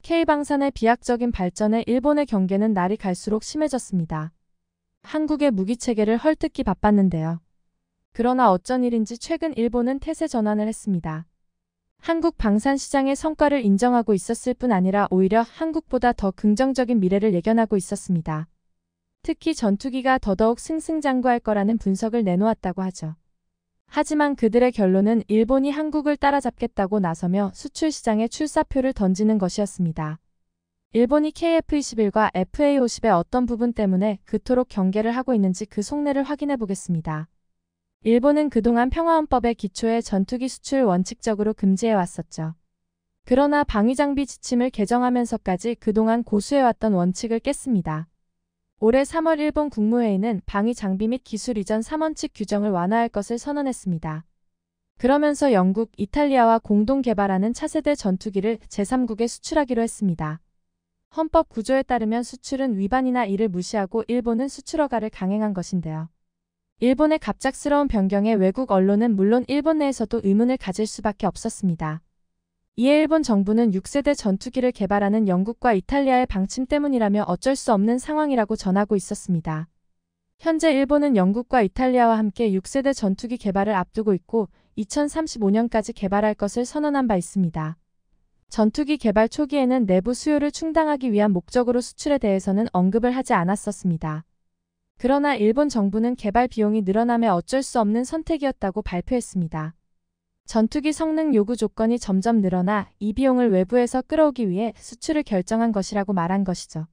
K방산의 비약적인 발전에 일본의 경계는 날이 갈수록 심해졌습니다. 한국의 무기체계를 헐뜯기 바빴는데요. 그러나 어쩐 일인지 최근 일본은 태세 전환을 했습니다. 한국 방산 시장의 성과를 인정하고 있었을 뿐 아니라 오히려 한국보다 더 긍정적인 미래를 예견하고 있었습니다. 특히 전투기가 더더욱 승승장구할 거라는 분석을 내놓았다고 하죠. 하지만 그들의 결론은 일본이 한국을 따라잡겠다고 나서며 수출 시장에 출사표를 던지는 것이었습니다. 일본이 KF-21과 FA-50의 어떤 부분 때문에 그토록 경계를 하고 있는지 그 속내를 확인해 보겠습니다. 일본은 그동안 평화헌법의 기초에 전투기 수출 원칙적으로 금지해 왔었죠. 그러나 방위장비 지침을 개정하면서까지 그동안 고수해왔던 원칙을 깼습니다. 올해 3월 일본 국무회의는 방위장비 및 기술 이전 3원칙 규정을 완화할 것을 선언했습니다. 그러면서 영국, 이탈리아와 공동 개발하는 차세대 전투기를 제3국에 수출하기로 했습니다. 헌법 구조에 따르면 수출은 위반이나 이를 무시하고 일본은 수출 허가를 강행한 것인데요. 일본의 갑작스러운 변경에 외국 언론은 물론 일본 내에서도 의문을 가질 수밖에 없었습니다. 이에 일본 정부는 6세대 전투기를 개발하는 영국과 이탈리아의 방침 때문이라며 어쩔 수 없는 상황이라고 전하고 있었습니다. 현재 일본은 영국과 이탈리아와 함께 6세대 전투기 개발을 앞두고 있고 2035년까지 개발할 것을 선언한 바 있습니다. 전투기 개발 초기에는 내부 수요를 충당하기 위한 목적으로 수출에 대해서는 언급을 하지 않았었습니다. 그러나 일본 정부는 개발 비용이 늘어남에 어쩔 수 없는 선택이었다고 발표했습니다. 전투기 성능 요구 조건이 점점 늘어나 이 비용을 외부에서 끌어오기 위해 수출을 결정한 것이라고 말한 것이죠.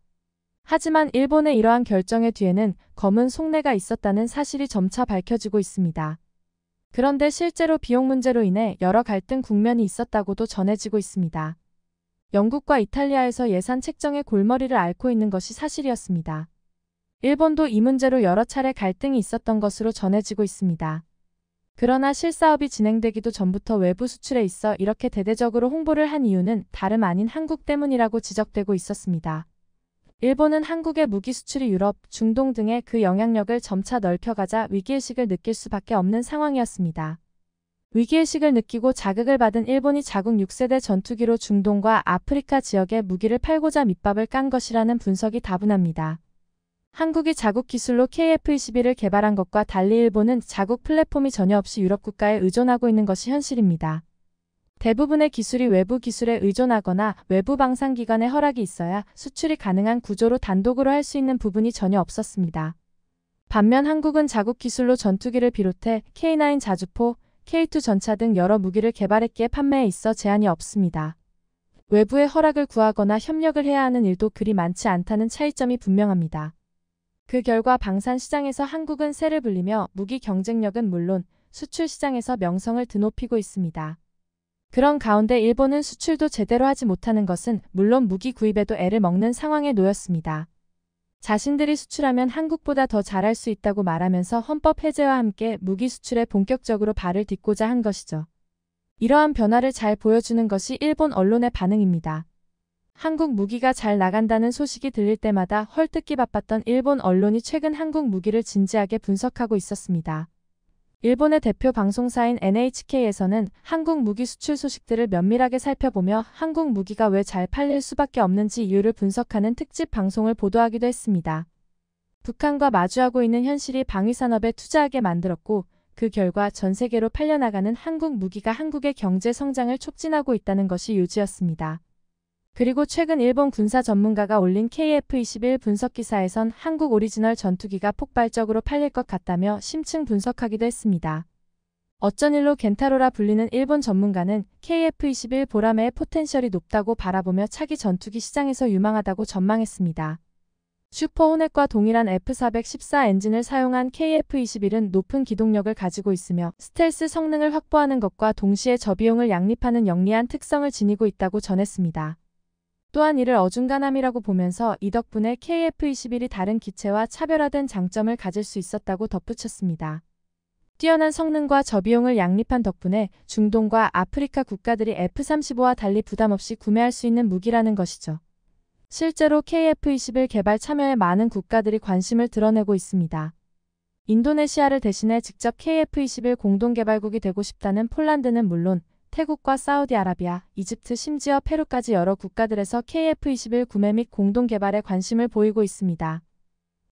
하지만 일본의 이러한 결정의 뒤에는 검은 속내가 있었다는 사실이 점차 밝혀지고 있습니다. 그런데 실제로 비용 문제로 인해 여러 갈등 국면이 있었다고도 전해지고 있습니다. 영국과 이탈리아에서 예산 책정의 골머리를 앓고 있는 것이 사실이었습니다. 일본도 이 문제로 여러 차례 갈등이 있었던 것으로 전해지고 있습니다. 그러나 실사업이 진행되기도 전부터 외부 수출에 있어 이렇게 대대적으로 홍보를 한 이유는 다름 아닌 한국 때문이라고 지적되고 있었습니다. 일본은 한국의 무기 수출이 유럽, 중동 등의 그 영향력을 점차 넓혀가자 위기의식을 느낄 수밖에 없는 상황이었습니다. 위기의식을 느끼고 자극을 받은 일본이 자국 6세대 전투기로 중동과 아프리카 지역에 무기를 팔고자 밑밥을 깐 것이라는 분석이 다분합니다. 한국이 자국 기술로 KF-21을 개발한 것과 달리 일본은 자국 플랫폼이 전혀 없이 유럽 국가에 의존하고 있는 것이 현실입니다. 대부분의 기술이 외부 기술에 의존하거나 외부 방산기관의 허락이 있어야 수출이 가능한 구조로 단독으로 할 수 있는 부분이 전혀 없었습니다. 반면 한국은 자국 기술로 전투기를 비롯해 K9 자주포, K2 전차 등 여러 무기를 개발했기에 판매에 있어 제한이 없습니다. 외부의 허락을 구하거나 협력을 해야 하는 일도 그리 많지 않다는 차이점이 분명합니다. 그 결과 방산 시장에서 한국은 새를 불리며 무기 경쟁력은 물론 수출 시장에서 명성을 드높이고 있습니다. 그런 가운데 일본은 수출도 제대로 하지 못하는 것은 물론 무기 구입에도 애를 먹는 상황에 놓였습니다. 자신들이 수출하면 한국보다 더 잘할 수 있다고 말하면서 헌법 해제와 함께 무기 수출에 본격적으로 발을 딛고자 한 것이죠. 이러한 변화를 잘 보여주는 것이 일본 언론의 반응입니다. 한국 무기가 잘 나간다는 소식이 들릴 때마다 헐뜯기 바빴던 일본 언론이 최근 한국 무기를 진지하게 분석하고 있었습니다. 일본의 대표 방송사인 NHK에서는 한국 무기 수출 소식들을 면밀하게 살펴보며 한국 무기가 왜 잘 팔릴 수밖에 없는지 이유를 분석하는 특집 방송을 보도하기도 했습니다. 북한과 마주하고 있는 현실이 방위산업에 투자하게 만들었고 그 결과 전 세계로 팔려나가는 한국 무기가 한국의 경제 성장을 촉진하고 있다는 것이 요지였습니다. 그리고 최근 일본 군사 전문가가 올린 KF-21 분석기사에선 한국 오리지널 전투기가 폭발적으로 팔릴 것 같다며 심층 분석하기도 했습니다. 어쩐 일로 겐타로라 불리는 일본 전문가는 KF-21 보라매의 포텐셜이 높다고 바라보며 차기 전투기 시장에서 유망하다고 전망했습니다. 슈퍼 호넷과 동일한 F414 엔진을 사용한 KF-21은 높은 기동력을 가지고 있으며 스텔스 성능을 확보하는 것과 동시에 저비용을 양립하는 영리한 특성을 지니고 있다고 전했습니다. 또한 이를 어중간함이라고 보면서 이 덕분에 KF-21이 다른 기체와 차별화된 장점을 가질 수 있었다고 덧붙였습니다. 뛰어난 성능과 저비용을 양립한 덕분에 중동과 아프리카 국가들이 F-35와 달리 부담없이 구매할 수 있는 무기라는 것이죠. 실제로 KF-21 개발 참여에 많은 국가들이 관심을 드러내고 있습니다. 인도네시아를 대신해 직접 KF-21 공동개발국이 되고 싶다는 폴란드는 물론 태국과 사우디아라비아, 이집트 심지어 페루까지 여러 국가들에서 KF-21 구매 및 공동 개발에 관심을 보이고 있습니다.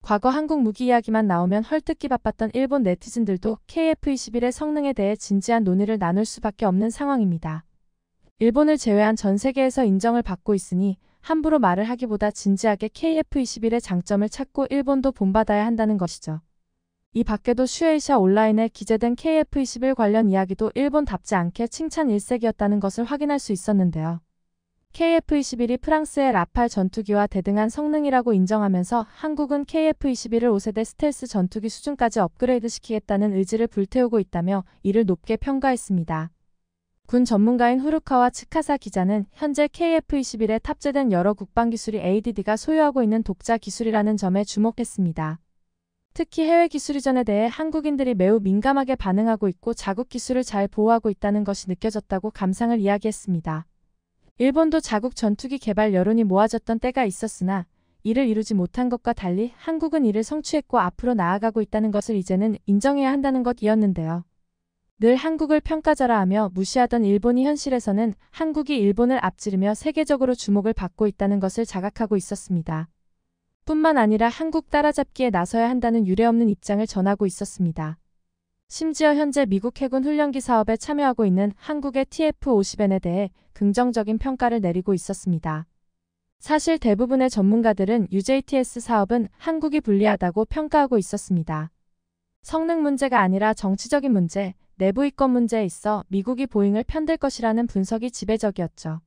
과거 한국 무기 이야기만 나오면 헐뜯기 바빴던 일본 네티즌들도 KF-21의 성능에 대해 진지한 논의를 나눌 수밖에 없는 상황입니다. 일본을 제외한 전 세계에서 인정을 받고 있으니 함부로 말을 하기보다 진지하게 KF-21의 장점을 찾고 일본도 본받아야 한다는 것이죠. 이 밖에도 슈에이샤 온라인에 기재된 KF-21 관련 이야기도 일본답지 않게 칭찬 일색이었다는 것을 확인할 수 있었는데요. KF-21이 프랑스의 라팔 전투기와 대등한 성능이라고 인정하면서 한국은 KF-21을 5세대 스텔스 전투기 수준까지 업그레이드시키겠다는 의지를 불태우고 있다며 이를 높게 평가했습니다. 군 전문가인 후루카와 츠카사 기자는 현재 KF-21에 탑재된 여러 국방기술이 ADD가 소유하고 있는 독자 기술이라는 점에 주목했습니다. 특히 해외 기술 이전에 대해 한국인들이 매우 민감하게 반응하고 있고 자국 기술을 잘 보호하고 있다는 것이 느껴졌다고 감상을 이야기했습니다. 일본도 자국 전투기 개발 여론이 모아졌던 때가 있었으나 이를 이루지 못한 것과 달리 한국은 이를 성취했고 앞으로 나아가고 있다는 것을 이제는 인정해야 한다는 것이었는데요. 늘 한국을 평가절하하며 무시하던 일본이 현실에서는 한국이 일본을 앞지르며 세계적으로 주목을 받고 있다는 것을 자각하고 있었습니다. 뿐만 아니라 한국 따라잡기에 나서야 한다는 유례없는 입장을 전하고 있었습니다. 심지어 현재 미국 해군 훈련기 사업에 참여하고 있는 한국의 TF-50N에 대해 긍정적인 평가를 내리고 있었습니다. 사실 대부분의 전문가들은 UJTS 사업은 한국이 불리하다고 평가하고 있었습니다. 성능 문제가 아니라 정치적인 문제, 내부 이권 문제에 있어 미국이 보잉을 편들 것이라는 분석이 지배적이었죠.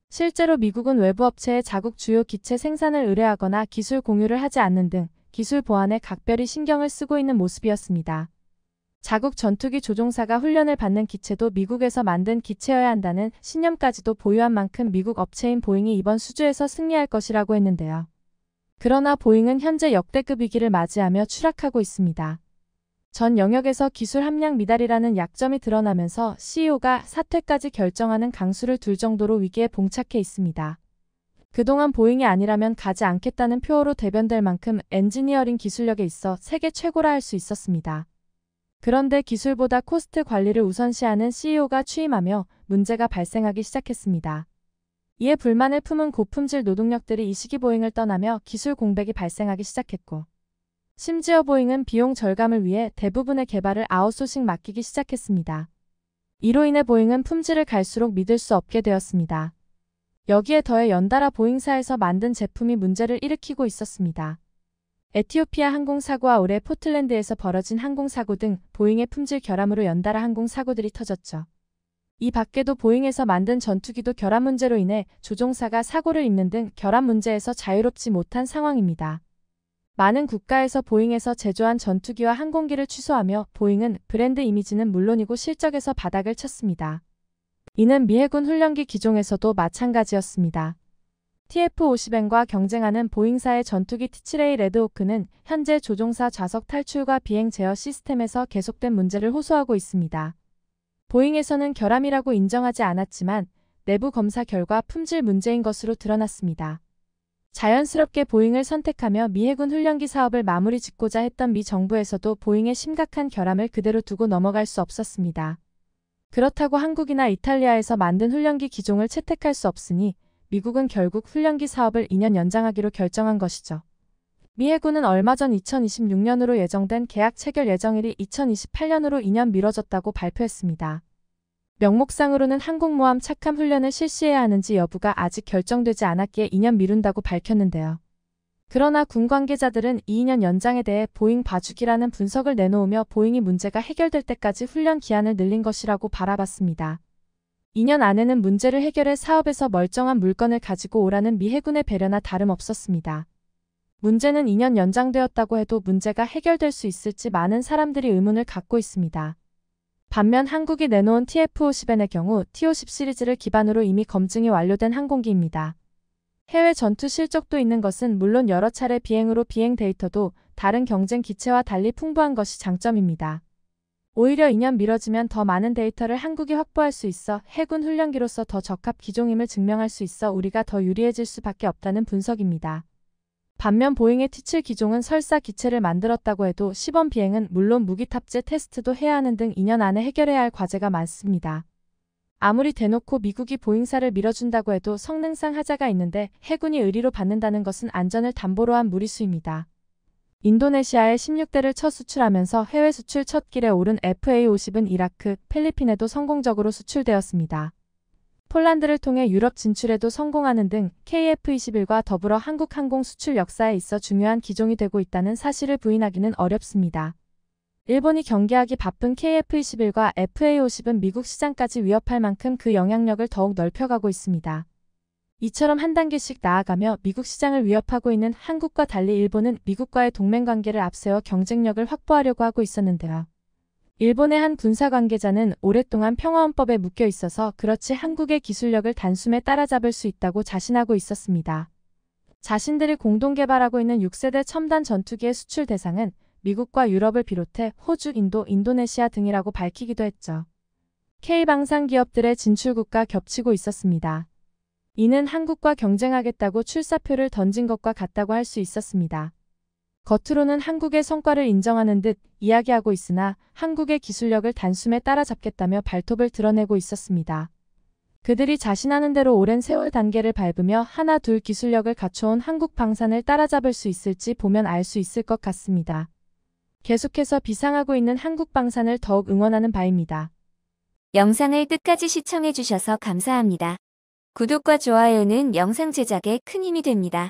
실제로 미국은 외부 업체에 자국 주요 기체 생산을 의뢰하거나 기술 공유를 하지 않는 등 기술 보안에 각별히 신경을 쓰고 있는 모습이었습니다. 자국 전투기 조종사가 훈련을 받는 기체도 미국에서 만든 기체여야 한다는 신념까지도 보유한 만큼 미국 업체인 보잉이 이번 수주에서 승리할 것이라고 했는데요. 그러나 보잉은 현재 역대급 위기를 맞이하며 추락하고 있습니다. 전 영역에서 기술 함량 미달이라는 약점이 드러나면서 CEO가 사퇴까지 결정하는 강수를 둘 정도로 위기에 봉착해 있습니다. 그동안 보잉이 아니라면 가지 않겠다는 표어로 대변될 만큼 엔지니어링 기술력에 있어 세계 최고라 할 수 있었습니다. 그런데 기술보다 코스트 관리를 우선시하는 CEO가 취임하며 문제가 발생하기 시작했습니다. 이에 불만을 품은 고품질 노동력들이 이 시기 보잉을 떠나며 기술 공백이 발생하기 시작했고 심지어 보잉은 비용 절감을 위해 대부분의 개발을 아웃소싱 맡기기 시작했습니다. 이로 인해 보잉은 품질을 갈수록 믿을 수 없게 되었습니다. 여기에 더해 연달아 보잉사에서 만든 제품이 문제를 일으키고 있었습니다. 에티오피아 항공사고와 올해 포틀랜드에서 벌어진 항공사고 등 보잉의 품질 결함으로 연달아 항공사고들이 터졌죠. 이 밖에도 보잉에서 만든 전투기도 결함 문제로 인해 조종사가 사고를 입는 등 결함 문제에서 자유롭지 못한 상황입니다. 많은 국가에서 보잉에서 제조한 전투기와 항공기를 취소하며 보잉은 브랜드 이미지는 물론이고 실적에서 바닥을 쳤습니다. 이는 미 해군 훈련기 기종에서도 마찬가지였습니다. TF-50N과 경쟁하는 보잉사의 전투기 T-7A 레드호크는 현재 조종사 좌석 탈출과 비행 제어 시스템에서 계속된 문제를 호소하고 있습니다. 보잉에서는 결함이라고 인정하지 않았지만 내부 검사 결과 품질 문제인 것으로 드러났습니다. 자연스럽게 보잉을 선택하며 미 해군 훈련기 사업을 마무리 짓고자 했던 미 정부에서도 보잉의 심각한 결함을 그대로 두고 넘어갈 수 없었습니다. 그렇다고 한국이나 이탈리아에서 만든 훈련기 기종을 채택할 수 없으니 미국은 결국 훈련기 사업을 2년 연장하기로 결정한 것이죠. 미 해군은 얼마 전 2026년으로 예정된 계약 체결 예정일이 2028년으로 2년 미뤄졌다고 발표했습니다. 명목상으로는 항공모함 착함 훈련을 실시해야 하는지 여부가 아직 결정되지 않았기에 2년 미룬다고 밝혔는데요. 그러나 군 관계자들은 이 2년 연장에 대해 보잉 봐주기라는 분석을 내놓으며 보잉이 문제가 해결될 때까지 훈련 기한을 늘린 것이라고 바라봤습니다. 2년 안에는 문제를 해결해 사업에서 멀쩡한 물건을 가지고 오라는 미 해군의 배려나 다름없었습니다. 문제는 2년 연장되었다고 해도 문제가 해결될 수 있을지 많은 사람들이 의문을 갖고 있습니다. 반면 한국이 내놓은 TF-50N의 경우 T-50 시리즈를 기반으로 이미 검증이 완료된 항공기입니다. 해외 전투 실적도 있는 것은 물론 여러 차례 비행으로 비행 데이터도 다른 경쟁 기체와 달리 풍부한 것이 장점입니다. 오히려 2년 미뤄지면 더 많은 데이터를 한국이 확보할 수 있어 해군 훈련기로서 더 적합 기종임을 증명할 수 있어 우리가 더 유리해질 수밖에 없다는 분석입니다. 반면 보잉의 T-7 기종은 설사 기체를 만들었다고 해도 시범 비행은 물론 무기 탑재 테스트도 해야 하는 등 2년 안에 해결해야 할 과제가 많습니다. 아무리 대놓고 미국이 보잉사를 밀어준다고 해도 성능상 하자가 있는데 해군이 의리로 받는다는 것은 안전을 담보로 한 무리수입니다. 인도네시아에 16대를 첫 수출하면서 해외 수출 첫 길에 오른 FA-50은 이라크, 필리핀에도 성공적으로 수출되었습니다. 폴란드를 통해 유럽 진출에도 성공하는 등 KF-21과 더불어 한국 항공 수출 역사에 있어 중요한 기종이 되고 있다는 사실을 부인하기는 어렵습니다. 일본이 경계하기 바쁜 KF-21과 FA-50은 미국 시장까지 위협할 만큼 그 영향력을 더욱 넓혀가고 있습니다. 이처럼 한 단계씩 나아가며 미국 시장을 위협하고 있는 한국과 달리 일본은 미국과의 동맹관계를 앞세워 경쟁력을 확보하려고 하고 있었는데요. 일본의 한 군사 관계자는 오랫동안 평화헌법에 묶여 있어서 그렇지 한국의 기술력을 단숨에 따라잡을 수 있다고 자신하고 있었습니다. 자신들이 공동 개발하고 있는 6세대 첨단 전투기의 수출 대상은 미국과 유럽을 비롯해 호주, 인도, 인도네시아 등이라고 밝히기도 했죠. K방산 기업들의 진출국가 겹치고 있었습니다. 이는 한국과 경쟁하겠다고 출사표를 던진 것과 같다고 할 수 있었습니다. 겉으로는 한국의 성과를 인정하는 듯 이야기하고 있으나 한국의 기술력을 단숨에 따라잡겠다며 발톱을 드러내고 있었습니다. 그들이 자신하는 대로 오랜 세월 단계를 밟으며 하나 둘 기술력을 갖춰온 한국 방산을 따라잡을 수 있을지 보면 알 수 있을 것 같습니다. 계속해서 비상하고 있는 한국 방산을 더욱 응원하는 바입니다. 영상을 끝까지 시청해주셔서 감사합니다. 구독과 좋아요는 영상 제작에 큰 힘이 됩니다.